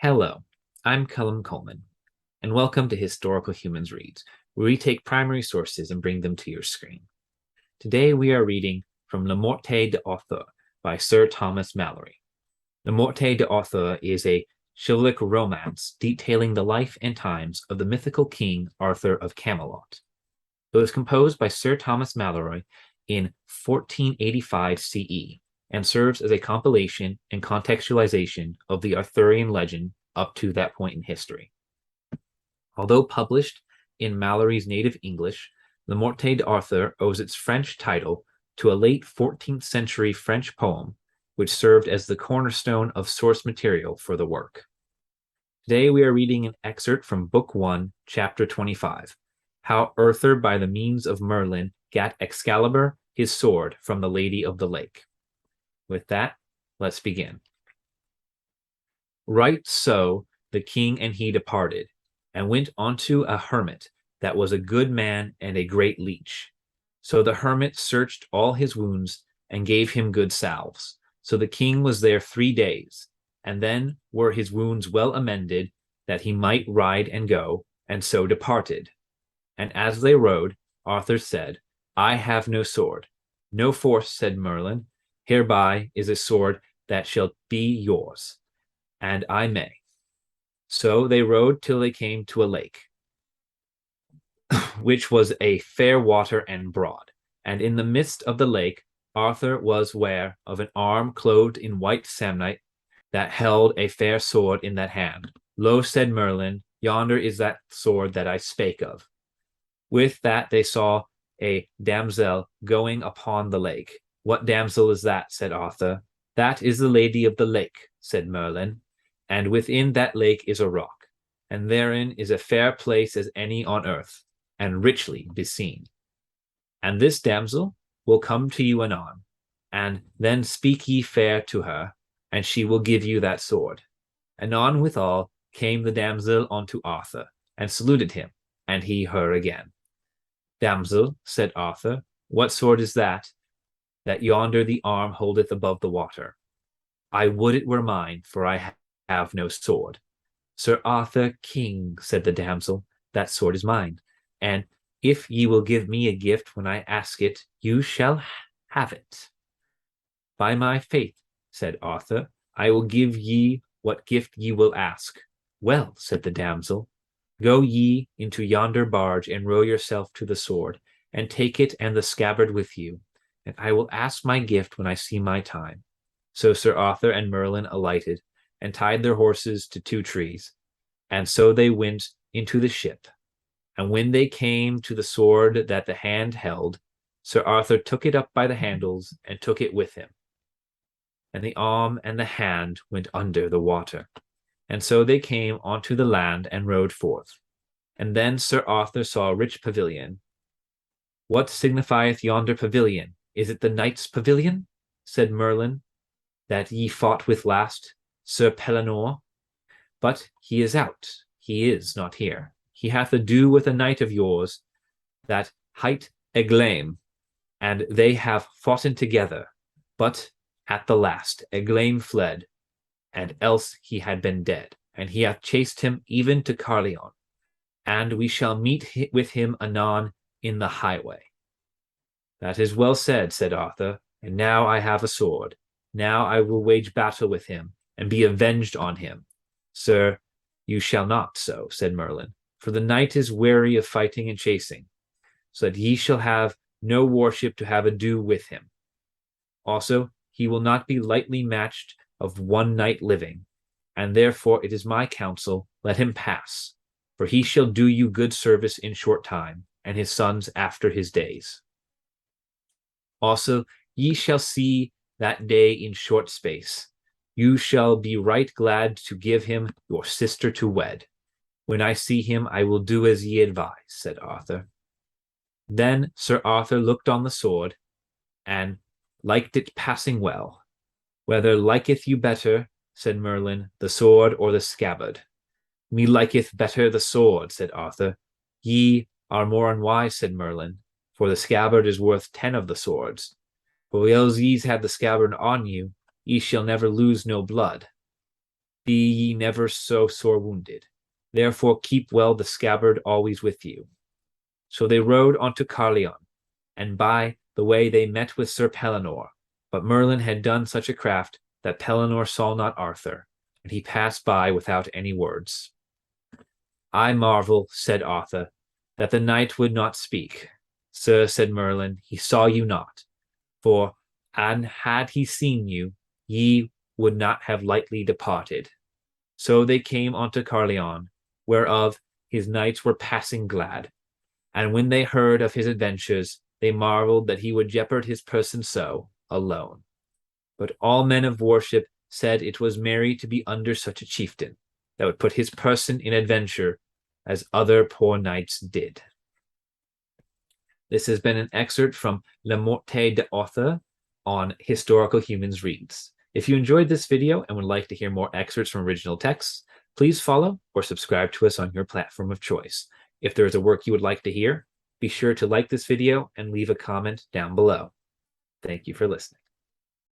Hello, I'm Cullum Coleman, and welcome to Historical Humans Reads, where we take primary sources and bring them to your screen. Today we are reading from Morte d'Arthur by Sir Thomas Mallory. Morte d'Arthur is a chivalric romance detailing the life and times of the mythical King Arthur of Camelot. It was composed by Sir Thomas Mallory in 1485 CE and serves as a compilation and contextualization of the Arthurian legend up to that point in history. Although published in Mallory's native English, Le Morte d'Arthur owes its French title to a late 14th century French poem, which served as the cornerstone of source material for the work. Today we are reading an excerpt from Book 1, Chapter 25, How Arthur by the means of Merlin gat Excalibur, his sword, from the Lady of the Lake. With that, let's begin. Right so the king and he departed, and went unto a hermit that was a good man and a great leech. So the hermit searched all his wounds and gave him good salves. So the king was there 3 days, and then were his wounds well amended, that he might ride and go, and so departed. And as they rode, Arthur said, I have no sword. No force, said Merlin. Hereby is a sword that shall be yours, and I may. So they rode till they came to a lake, which was a fair water and broad. And in the midst of the lake, Arthur was ware of an arm clothed in white samite, that held a fair sword in that hand. Lo, said Merlin, yonder is that sword that I spake of. With that they saw a damsel going upon the lake. What damsel is that? Said Arthur. That is the Lady of the Lake, said Merlin. And within that lake is a rock, and therein is a fair place as any on earth, and richly beseen. And this damsel will come to you anon, and then speak ye fair to her, and she will give you that sword. Anon withal came the damsel unto Arthur, and saluted him, and he her again. Damsel, said Arthur, what sword is that yonder the arm holdeth above the water? I would it were mine, for I have no sword. Sir Arthur, king, said the damsel, that sword is mine, and if ye will give me a gift when I ask it, you shall have it. By my faith, said Arthur, I will give ye what gift ye will ask. Well, said the damsel, go ye into yonder barge and row yourself to the sword, and take it and the scabbard with you, and I will ask my gift when I see my time. So Sir Arthur and Merlin alighted, and tied their horses to 2 trees, and so they went into the ship. And when they came to the sword that the hand held, Sir Arthur took it up by the handles, and took it with him. And the arm and the hand went under the water. And so they came onto the land and rode forth. And then Sir Arthur saw a rich pavilion. What signifieth yonder pavilion? Is it the knight's pavilion? Said Merlin, that ye fought with last, Sir Pellinore? But he is out, he is not here. He hath ado with a knight of yours, that hight Eglaime, and they have foughten together. But at the last Eglaime fled, and else he had been dead, and he hath chased him even to Carleon, and we shall meet with him anon in the highway. That is well said, said Arthur, and now I have a sword. Now I will wage battle with him, and be avenged on him. Sir, you shall not so, said Merlin, for the knight is weary of fighting and chasing, so that ye shall have no warship to have ado with him. Also, he will not be lightly matched of one knight living, and therefore it is my counsel, let him pass, for he shall do you good service in short time, and his sons after his days. Also, ye shall see that day in short space. You shall be right glad to give him your sister to wed. When I see him, I will do as ye advise, said Arthur. Then Sir Arthur looked on the sword, and liked it passing well. Whether liketh you better, said Merlin, the sword or the scabbard? Me liketh better the sword, said Arthur. Ye are more unwise, said Merlin, for the scabbard is worth 10 of the swords. For whiles ye have the scabbard on you, ye shall never lose no blood. be ye never so sore wounded. Therefore keep well the scabbard always with you. So they rode on to Carleon, and by the way they met with Sir Pellinore. But Merlin had done such a craft that Pellinore saw not Arthur, and he passed by without any words. I marvel, said Arthur, that the knight would not speak. Sir, said Merlin, he saw you not. For, and had he seen you, ye would not have lightly departed. So they came unto Carleon, whereof his knights were passing glad. And when they heard of his adventures, they marveled that he would jeopard his person so, alone. But all men of worship said it was merry to be under such a chieftain, that would put his person in adventure, as other poor knights did. This has been an excerpt from Morte de Arthur on Historical Humans Reads. If you enjoyed this video and would like to hear more excerpts from original texts, please follow or subscribe to us on your platform of choice. If there is a work you would like to hear, be sure to like this video and leave a comment down below. Thank you for listening.